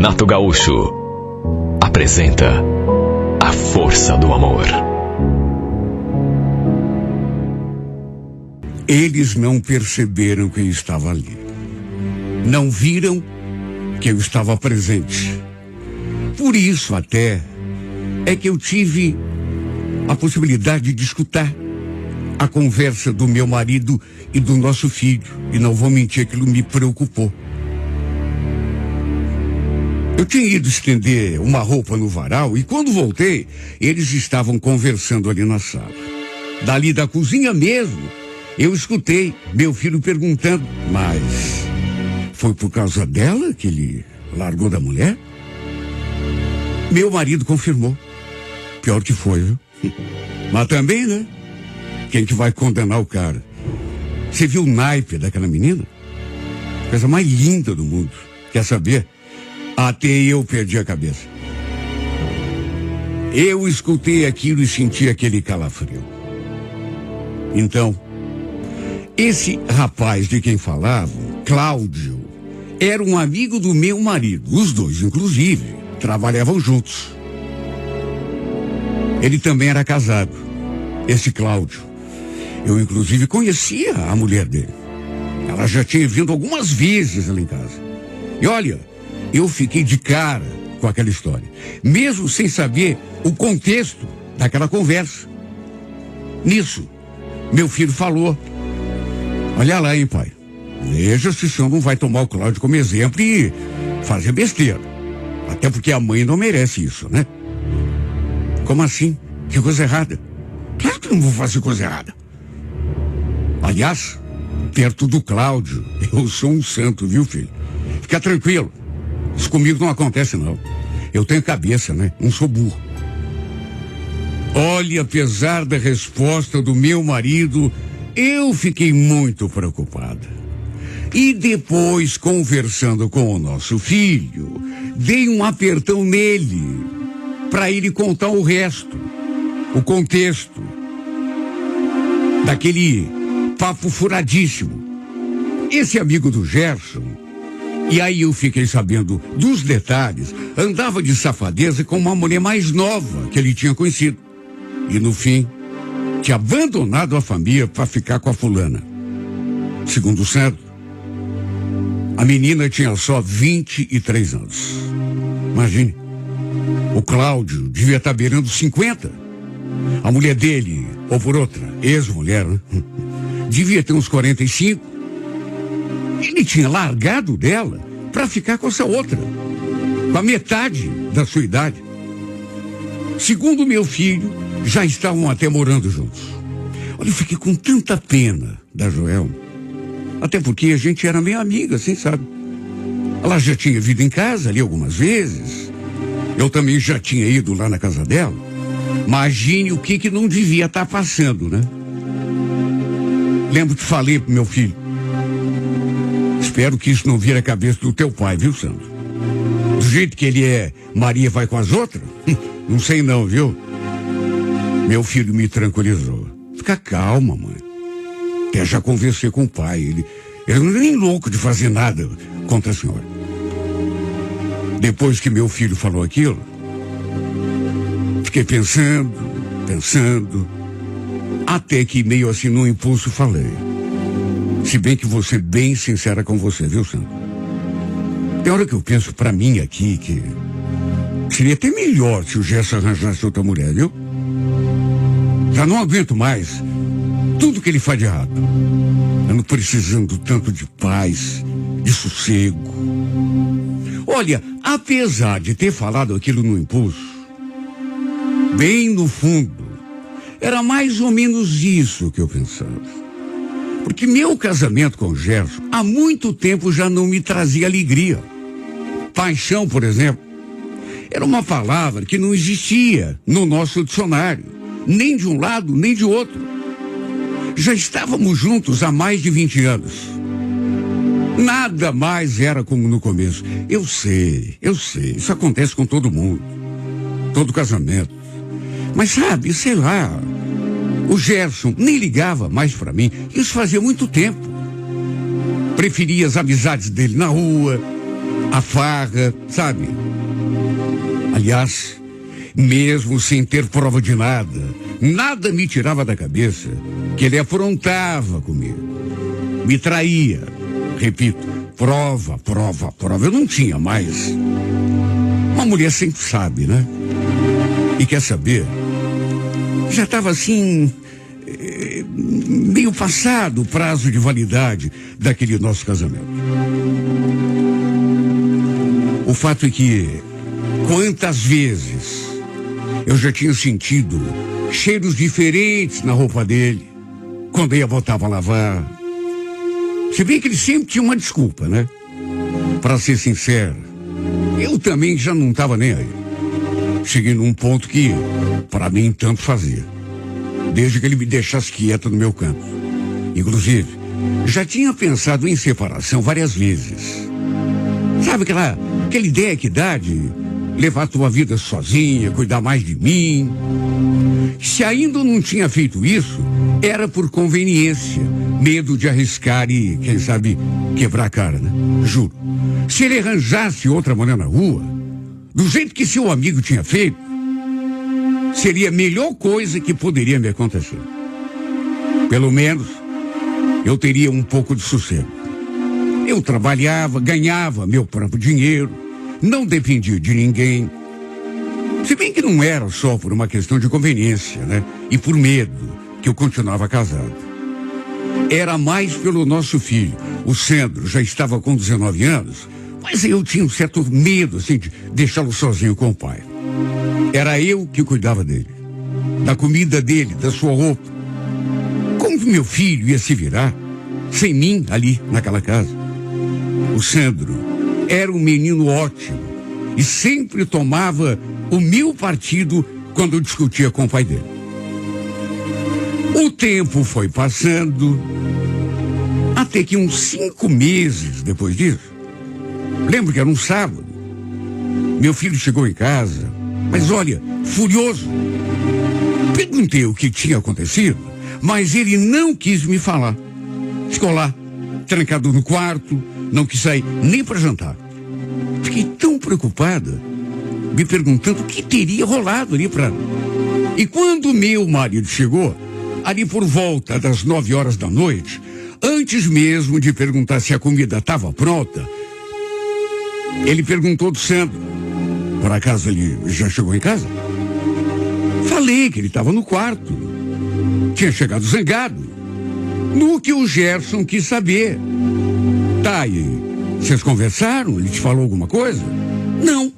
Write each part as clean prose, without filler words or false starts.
Renato Gaúcho apresenta A Força do Amor. Eles não perceberam que eu estava ali. Não viram que eu estava presente. Por isso até é que eu tive a possibilidade de escutar a conversa do meu marido e do nosso filho. E não vou mentir, aquilo me preocupou. Eu tinha ido estender uma roupa no varal e quando voltei, eles estavam conversando ali na sala. Dali da cozinha mesmo, eu escutei meu filho perguntando, mas foi por causa dela que ele largou da mulher? Meu marido confirmou. Pior que foi, viu? Mas também, né? Quem que vai condenar o cara? Você viu o naipe daquela menina? Coisa mais linda do mundo. Quer saber? Até eu perdi a cabeça. Eu escutei aquilo e senti aquele calafrio. Então, esse rapaz de quem falavam, Cláudio, era um amigo do meu marido. Os dois, inclusive, trabalhavam juntos. Ele também era casado, esse Cláudio. Eu, inclusive, conhecia a mulher dele. Ela já tinha vindo algumas vezes lá em casa. E olha, eu fiquei de cara com aquela história, mesmo sem saber o contexto daquela conversa. Nisso, meu filho falou, olha lá, hein, pai, veja se o senhor não vai tomar o Cláudio como exemplo e fazer besteira. Até porque a mãe não merece isso, né? Como assim? Que coisa errada? Claro que eu não vou fazer coisa errada. Aliás, perto do Cláudio, eu sou um santo, viu, filho? Fica tranquilo. Isso comigo não acontece, não. Eu tenho cabeça, né? Não sou burro. Olha, apesar da resposta do meu marido, eu fiquei muito preocupada. E depois, conversando com o nosso filho, dei um apertão nele, para ele contar o resto, o contexto daquele papo furadíssimo. Esse amigo do Gerson, e aí eu fiquei sabendo dos detalhes, andava de safadeza com uma mulher mais nova que ele tinha conhecido. E no fim, tinha abandonado a família para ficar com a fulana. Segundo o santo, a menina tinha só 23 anos. Imagine, o Cláudio devia estar beirando 50. A mulher dele, ou por outra, ex-mulher, né? Devia ter uns 45. Ele tinha largado dela para ficar com essa outra, com a metade da sua idade. Segundo meu filho, já estavam até morando juntos. Olha, eu fiquei com tanta pena da Joelma. Até porque a gente era meio amiga, assim, sabe? Ela já tinha vindo em casa ali algumas vezes. Eu também já tinha ido lá na casa dela. Imagine o que não devia estar passando, né? Lembro que falei pro meu filho, espero que isso não vire a cabeça do teu pai, viu, Sandro? Do jeito que ele é, Maria vai com as outras? Não sei não, viu? Meu filho me tranquilizou. Fica calma, mãe. Até já conversei com o pai. Ele não é nem louco de fazer nada contra a senhora. Depois que meu filho falou aquilo, fiquei pensando, até que meio assim no impulso falei. Se bem que vou ser bem sincera com você, viu, Sandro? Tem hora que eu penso pra mim aqui que seria até melhor se o Gerson arranjasse outra mulher, viu? Já não aguento mais tudo que ele faz de errado. Ando precisando tanto de paz, de sossego. Olha, apesar de ter falado aquilo no impulso, bem no fundo, era mais ou menos isso que eu pensava. Porque meu casamento com o Gerson, há muito tempo já não me trazia alegria. Paixão, por exemplo, era uma palavra que não existia no nosso dicionário, nem de um lado, nem de outro. Já estávamos juntos há mais de 20 anos. Nada mais era como no começo. Eu sei, isso acontece com todo mundo, todo casamento. Mas sabe, sei lá, o Gerson nem ligava mais pra mim. Isso fazia muito tempo. Preferia as amizades dele na rua, a farra, sabe? Aliás, mesmo sem ter prova de nada me tirava da cabeça que ele afrontava comigo. Me traía. Repito, prova. Eu não tinha mais. Uma mulher sempre sabe, né? E quer saber? Já estava assim, meio passado o prazo de validade daquele nosso casamento. O fato é que, quantas vezes eu já tinha sentido cheiros diferentes na roupa dele, quando ia botar pra lavar. Se bem que ele sempre tinha uma desculpa, né? Pra ser sincero, eu também já não estava nem aí. Cheguei num ponto que, para mim, tanto fazia. Desde que ele me deixasse quieto no meu canto. Inclusive, já tinha pensado em separação várias vezes. Sabe aquela ideia que dá de levar a tua vida sozinha, cuidar mais de mim? Se ainda não tinha feito isso, era por conveniência, medo de arriscar e, quem sabe, quebrar a cara, né? Juro. Se ele arranjasse outra mulher na rua, do jeito que seu amigo tinha feito, seria a melhor coisa que poderia me acontecer. Pelo menos, eu teria um pouco de sossego. Eu trabalhava, ganhava meu próprio dinheiro, não dependia de ninguém. Se bem que não era só por uma questão de conveniência, né? E por medo que eu continuava casado. Era mais pelo nosso filho. O Sandro já estava com 19 anos, mas eu tinha um certo medo, assim, de deixá-lo sozinho com o pai. Era eu que cuidava dele, da comida dele, da sua roupa. Como que meu filho ia se virar sem mim ali naquela casa? O Sandro era um menino ótimo e sempre tomava o meu partido quando eu discutia com o pai dele. O tempo foi passando, até que uns 5 meses depois disso, lembro que era um sábado, meu filho chegou em casa, mas olha, furioso. Perguntei o que tinha acontecido, mas ele não quis me falar. Ficou lá, trancado no quarto, não quis sair nem para jantar. Fiquei tão preocupada, me perguntando o que teria rolado ali para... E quando meu marido chegou, ali por volta das 9 horas da noite, antes mesmo de perguntar se a comida estava pronta, ele perguntou do Sandro. Por acaso ele já chegou em casa? Falei que ele estava no quarto. Tinha chegado zangado. No que o Gerson quis saber. Tá, e vocês conversaram? Ele te falou alguma coisa? Não.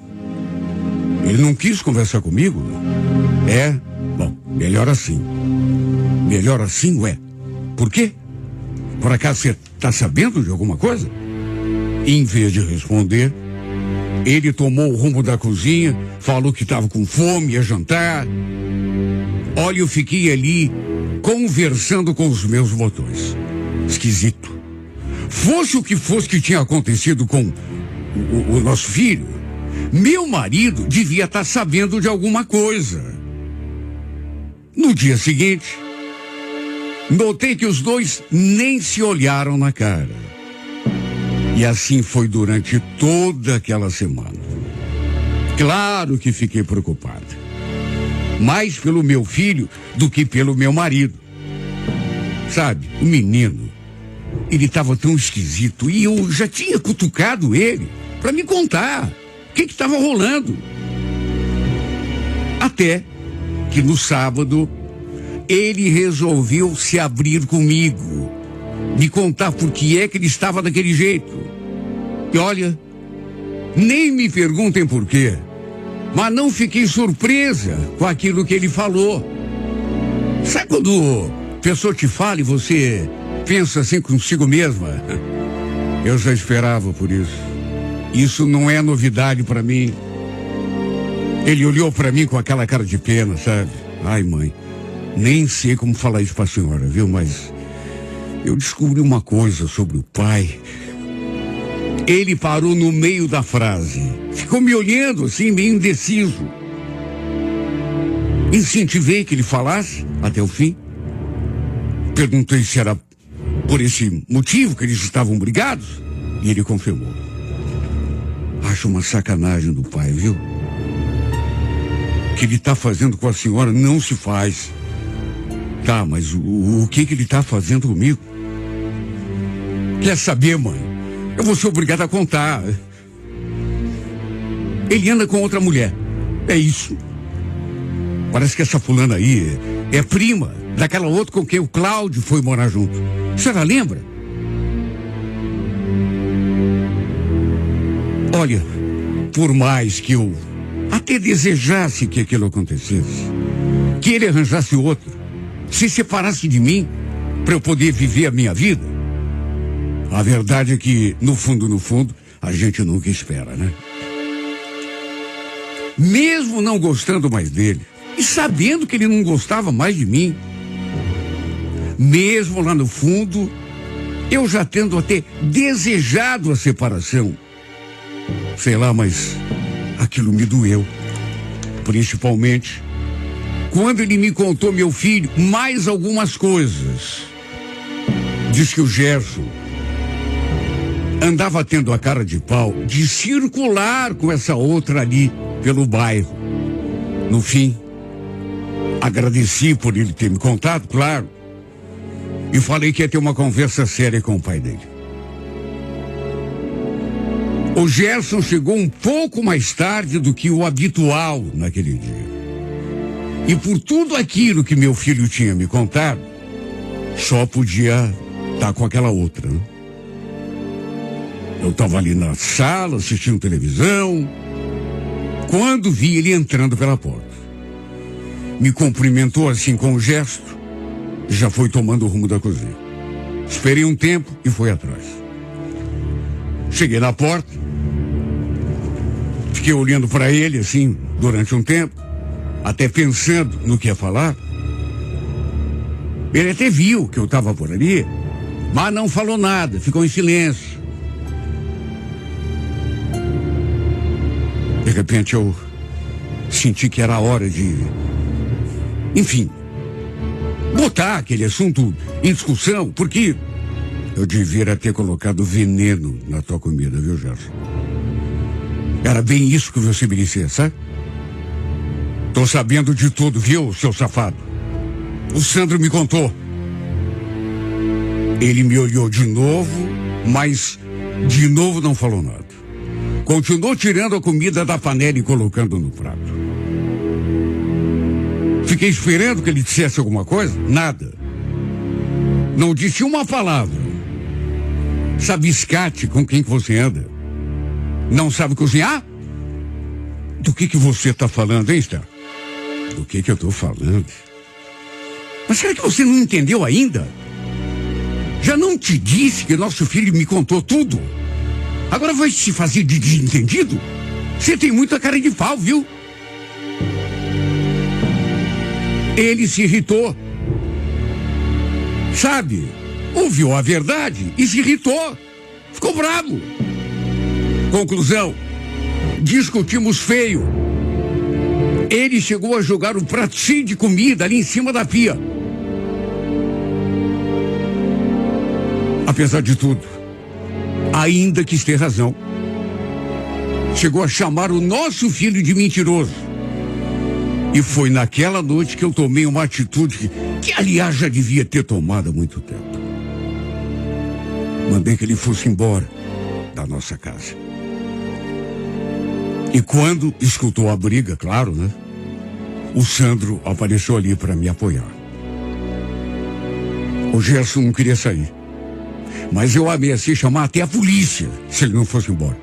Ele não quis conversar comigo? É? Bom, melhor assim. Melhor assim, ué. Por quê? Por acaso você está sabendo de alguma coisa? Em vez de responder, ele tomou o rumo da cozinha, falou que estava com fome, ia jantar. Olha, eu fiquei ali conversando com os meus botões. Esquisito. Fosse o que fosse que tinha acontecido com o nosso filho, meu marido devia estar sabendo de alguma coisa. No dia seguinte, notei que os dois nem se olharam na cara. E assim foi durante toda aquela semana. Claro que fiquei preocupada. Mais pelo meu filho do que pelo meu marido. Sabe, o menino, ele estava tão esquisito e eu já tinha cutucado ele para me contar o que estava rolando. Até que no sábado ele resolveu se abrir comigo, me contar por que é que ele estava daquele jeito. E olha, nem me perguntem por quê, mas não fiquei surpresa com aquilo que ele falou. Sabe quando a pessoa te fala e você pensa assim consigo mesma? Eu já esperava por isso. Isso não é novidade para mim. Ele olhou para mim com aquela cara de pena, sabe? Ai, mãe, nem sei como falar isso para a senhora, viu? Mas eu descobri uma coisa sobre o pai. Ele parou no meio da frase. Ficou me olhando assim, meio indeciso. Incentivei que ele falasse até o fim. Perguntei se era por esse motivo que eles estavam brigados. E ele confirmou. acho uma sacanagem do pai, viu? O que ele tá fazendo com a senhora não se faz. Tá, mas o que ele tá fazendo comigo? Quer saber, mãe? Eu vou ser obrigado a contar. Ele anda com outra mulher. É isso. Parece que essa fulana aí é prima daquela outra com quem o Cláudio foi morar junto. A senhora lembra? Olha, por mais que eu até desejasse que aquilo acontecesse, que ele arranjasse outro, se separasse de mim, para eu poder viver a minha vida, a verdade é que, no fundo, a gente nunca espera, né? Mesmo não gostando mais dele, e sabendo que ele não gostava mais de mim, mesmo lá no fundo, eu já tendo até desejado a separação, sei lá, mas aquilo me doeu. Principalmente quando ele me contou, meu filho, mais algumas coisas. Diz que o Gerson andava tendo a cara de pau de circular com essa outra ali pelo bairro. No fim, agradeci por ele ter me contado, claro, e falei que ia ter uma conversa séria com o pai dele. O Gerson chegou um pouco mais tarde do que o habitual naquele dia. E por tudo aquilo que meu filho tinha me contado, só podia estar com aquela outra, né? Eu estava ali na sala, assistindo televisão, quando vi ele entrando pela porta. Me cumprimentou assim com um gesto, e já foi tomando o rumo da cozinha. Esperei um tempo e fui atrás. Cheguei na porta, fiquei olhando para ele assim durante um tempo, até pensando no que ia falar. Ele até viu que eu estava por ali, mas não falou nada, ficou em silêncio. De repente eu senti que era a hora de, enfim, botar aquele assunto em discussão, porque eu devia ter colocado veneno na tua comida, viu, Gerson? Era bem isso que você me disse, sabe? Tô sabendo de tudo, viu, seu safado? O Sandro me contou. Ele me olhou de novo, mas de novo não falou nada. Continuou tirando a comida da panela e colocando no prato. Fiquei esperando que ele dissesse alguma coisa, nada. Não disse uma palavra. Sabe escate com quem que você anda? Não sabe cozinhar? Do que você está falando, hein, Esther? Do que eu estou falando? Mas será que você não entendeu ainda? Já não te disse que nosso filho me contou tudo? Agora vai se fazer de desentendido? Você tem muita cara de pau, viu? Ele se irritou. Sabe? Ouviu a verdade e se irritou. Ficou bravo. Conclusão, discutimos feio. Ele chegou a jogar um pratinho de comida ali em cima da pia. Apesar de tudo, ainda quis ter razão. Chegou a chamar o nosso filho de mentiroso. E foi naquela noite que eu tomei uma atitude que aliás, já devia ter tomado há muito tempo. Mandei que ele fosse embora da nossa casa. E quando escutou a briga, claro, né? O Sandro apareceu ali para me apoiar. O Gerson não queria sair. Mas eu ameacei chamar até a polícia se ele não fosse embora.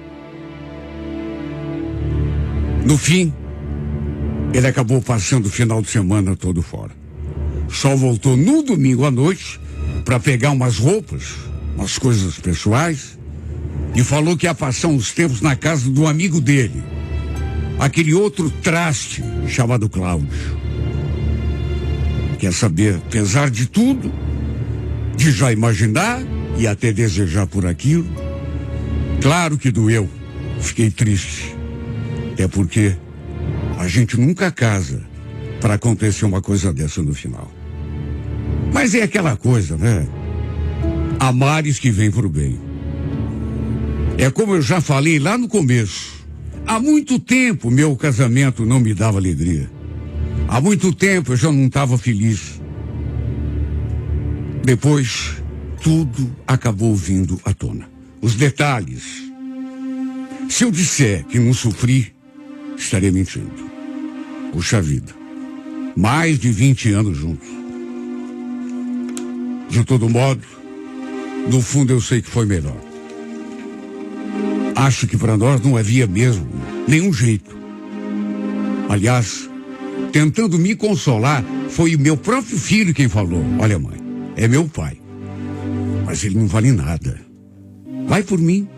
No fim, ele acabou passando o final de semana todo fora. Só voltou no domingo à noite para pegar umas roupas, umas coisas pessoais, e falou que ia passar uns tempos na casa do amigo dele, aquele outro traste chamado Cláudio. Quer saber, apesar de tudo, de já imaginar e até desejar por aquilo, claro que doeu, fiquei triste. Até porque a gente nunca casa para acontecer uma coisa dessa no final. Mas é aquela coisa, né? Há males que vêm pro bem. É como eu já falei lá no começo. Há muito tempo meu casamento não me dava alegria. Há muito tempo eu já não estava feliz. Depois, tudo acabou vindo à tona. Os detalhes. Se eu disser que não sofri, estarei mentindo. Puxa vida. Mais de 20 anos juntos. De todo modo, no fundo eu sei que foi melhor. Acho que para nós não havia mesmo nenhum jeito. Aliás, tentando me consolar, foi o meu próprio filho quem falou: olha, mãe, é meu pai, mas ele não vale nada. Vai por mim.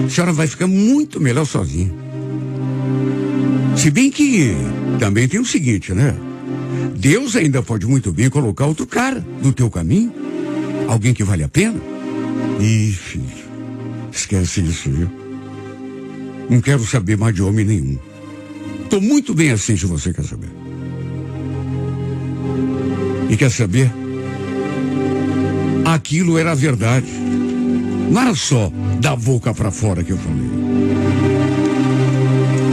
A senhora vai ficar muito melhor sozinha. Se bem que também tem o seguinte, né? Deus ainda pode muito bem colocar outro cara no teu caminho. Alguém que vale a pena. Ih, filho, esquece isso, viu? Não quero saber mais de homem nenhum. Tô muito bem assim, se você quer saber. E quer saber? Aquilo era a verdade. Não era só da boca para fora que eu falei.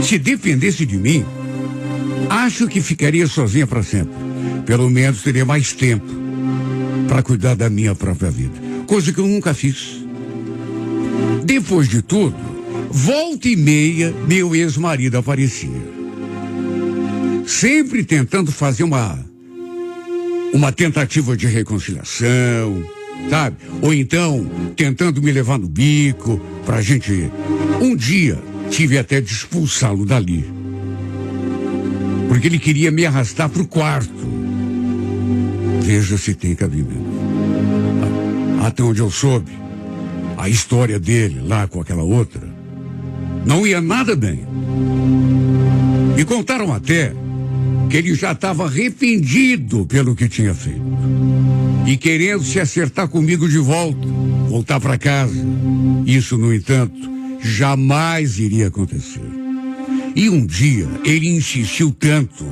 Se dependesse de mim, acho que ficaria sozinha para sempre. Pelo menos teria mais tempo para cuidar da minha própria vida. Coisa que eu nunca fiz. Depois de tudo, volta e meia, meu ex-marido aparecia. Sempre tentando fazer uma tentativa de reconciliação, sabe? Ou então, tentando me levar no bico pra gente... Um dia, tive até de expulsá-lo dali. Porque ele queria me arrastar pro quarto. Veja se tem cabimento. Até onde eu soube, a história dele lá com aquela outra não ia nada bem. Me contaram até que ele já estava arrependido pelo que tinha feito e querendo se acertar comigo de volta, voltar para casa. Isso, no entanto, jamais iria acontecer. E um dia ele insistiu tanto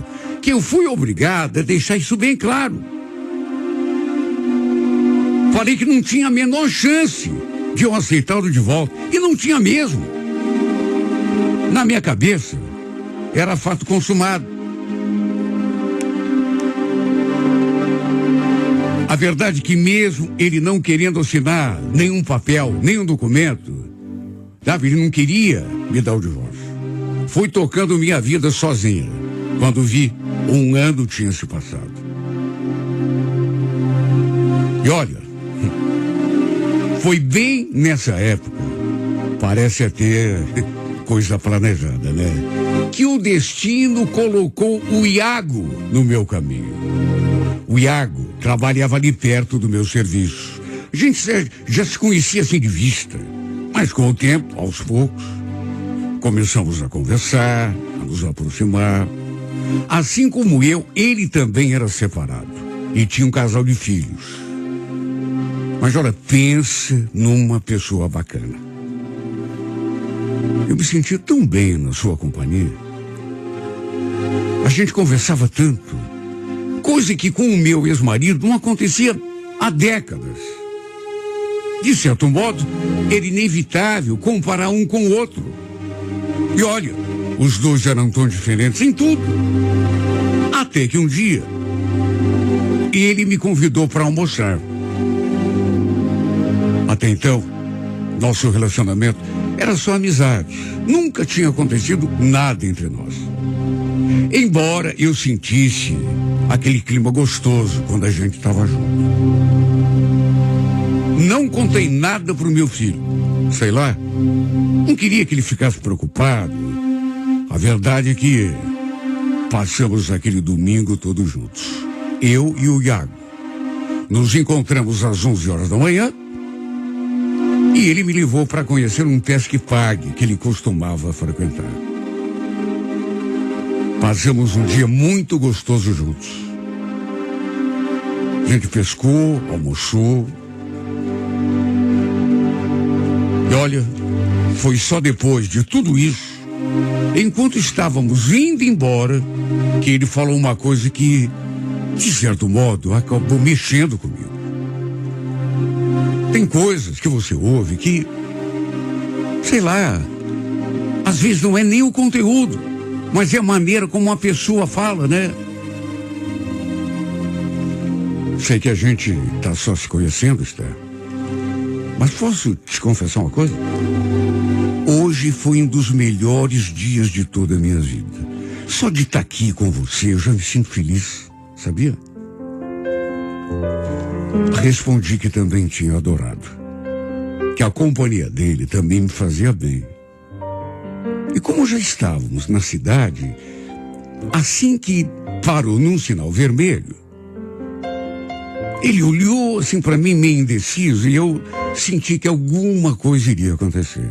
que eu fui obrigada a deixar isso bem claro. Falei que não tinha a menor chance de eu aceitá-lo de volta. E não tinha mesmo. Na minha cabeça, era fato consumado. A verdade é que mesmo ele não querendo assinar nenhum papel, nenhum documento, sabe, ele não queria me dar o divórcio. Fui tocando minha vida sozinha. Quando vi, 1 ano tinha se passado. E olha, foi bem nessa época, parece até coisa planejada, né? Que o destino colocou o Iago no meu caminho. O Iago trabalhava ali perto do meu serviço. A gente já se conhecia assim de vista. Mas com o tempo, aos poucos, começamos a conversar, a nos aproximar. Assim como eu, ele também era separado. E tinha um casal de filhos. Mas olha, pense numa pessoa bacana. Eu me sentia tão bem na sua companhia. A gente conversava tanto. Coisa que com o meu ex-marido não acontecia há décadas. De certo modo, era inevitável comparar um com o outro. E olha, os dois eram tão diferentes em tudo. Até que um dia, ele me convidou para almoçar. Até então, nosso relacionamento era só amizade. Nunca tinha acontecido nada entre nós. Embora eu sentisse aquele clima gostoso quando a gente estava junto. Não contei nada pro meu filho. Sei lá, não queria que ele ficasse preocupado. A verdade é que passamos aquele domingo todos juntos. Eu e o Iago. Nos encontramos às 11 horas da manhã. E ele me levou para conhecer um pesque pague que ele costumava frequentar. Passamos um dia muito gostoso juntos. A gente pescou, almoçou. E olha, foi só depois de tudo isso, enquanto estávamos indo embora, que ele falou uma coisa que, de certo modo, acabou mexendo comigo. Tem coisas que você ouve que sei lá, às vezes não é nem o conteúdo, mas é a maneira como uma pessoa fala, né? Sei que a gente tá só se conhecendo, Esther. Mas posso te confessar uma coisa? Hoje foi um dos melhores dias de toda a minha vida. Só de estar aqui com você, eu já me sinto feliz, sabia? Respondi que também tinha adorado. Que a companhia dele também me fazia bem. E como já estávamos na cidade, assim que parou num sinal vermelho, ele olhou assim para mim meio indeciso e eu senti que alguma coisa iria acontecer.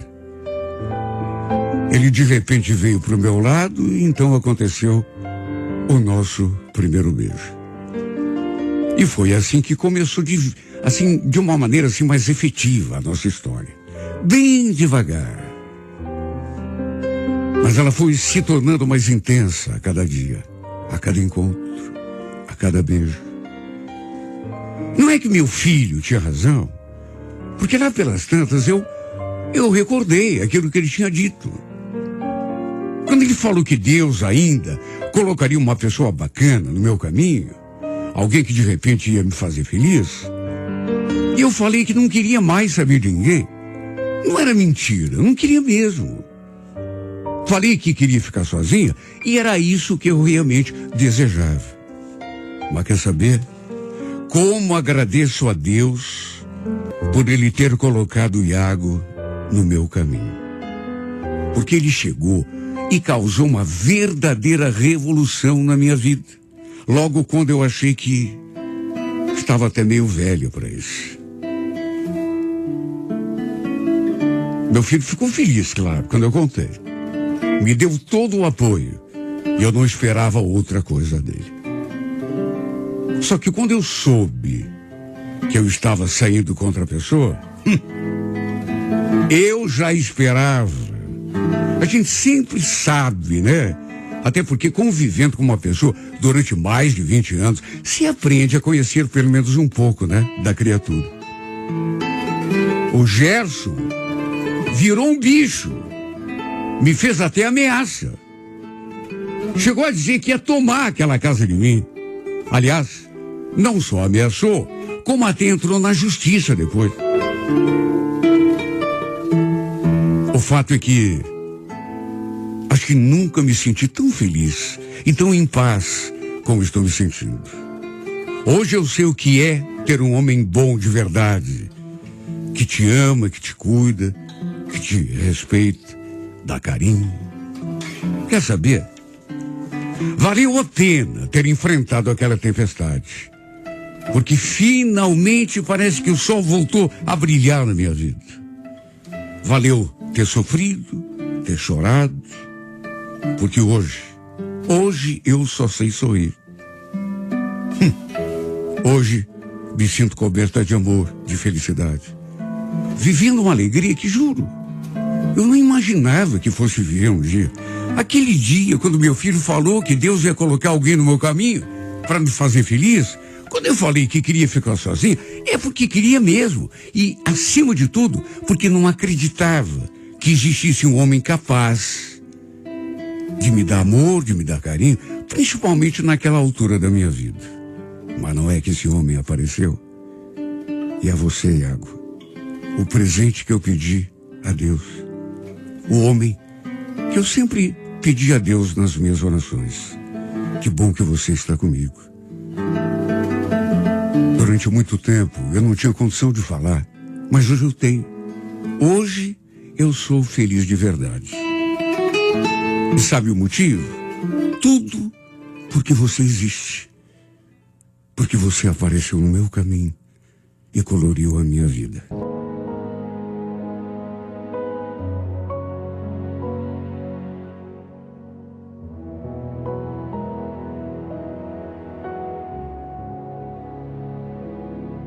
Ele de repente veio para o meu lado e então aconteceu o nosso primeiro beijo. E foi assim que começou de uma maneira assim mais efetiva a nossa história. Bem devagar. Mas ela foi se tornando mais intensa a cada dia, a cada encontro, a cada beijo. Não é que meu filho tinha razão, porque lá pelas tantas eu recordei aquilo que ele tinha dito. Quando ele falou que Deus ainda colocaria uma pessoa bacana no meu caminho, alguém que de repente ia me fazer feliz, e eu falei que não queria mais saber de ninguém. Não era mentira, eu não queria mesmo. Falei que queria ficar sozinha e era isso que eu realmente desejava. Mas quer saber? Como agradeço a Deus por Ele ter colocado o Iago no meu caminho. Porque ele chegou e causou uma verdadeira revolução na minha vida. Logo quando eu achei que estava até meio velho para isso. Meu filho ficou feliz, claro, quando eu contei. Me deu todo o apoio e eu não esperava outra coisa dele. Só que quando eu soube que eu estava saindo com outra pessoa, eu já esperava. A gente sempre sabe, né? Até porque convivendo com uma pessoa durante mais de 20 anos, se aprende a conhecer pelo menos um pouco, né? Da criatura. O Gerson virou um bicho. Me fez até ameaça. Chegou a dizer que ia tomar aquela casa de mim. Aliás, não só ameaçou, como até entrou na justiça depois. O fato é que acho que nunca me senti tão feliz e tão em paz como estou me sentindo. Hoje eu sei o que é ter um homem bom de verdade, que te ama, que te cuida, que te respeita, dá carinho. Quer saber? Valeu a pena ter enfrentado aquela tempestade. Porque finalmente parece que o sol voltou a brilhar na minha vida. Valeu ter sofrido, ter chorado. Porque hoje eu só sei sorrir. Hoje me sinto coberta de amor, de felicidade. Vivendo uma alegria que, juro, eu não imaginava que fosse viver um dia. Aquele dia, quando meu filho falou que Deus ia colocar alguém no meu caminho para me fazer feliz, quando eu falei que queria ficar sozinho, é porque queria mesmo. E, acima de tudo, porque não acreditava que existisse um homem capaz de me dar amor, de me dar carinho, principalmente naquela altura da minha vida. Mas não é que esse homem apareceu. E a você, Iago, o presente que eu pedi a Deus. O homem que eu sempre pedi a Deus nas minhas orações. Que bom que você está comigo. Durante muito tempo eu não tinha condição de falar, mas hoje eu tenho. Hoje eu sou feliz de verdade. E sabe o motivo? Tudo porque você existe. Porque você apareceu no meu caminho e coloriu a minha vida.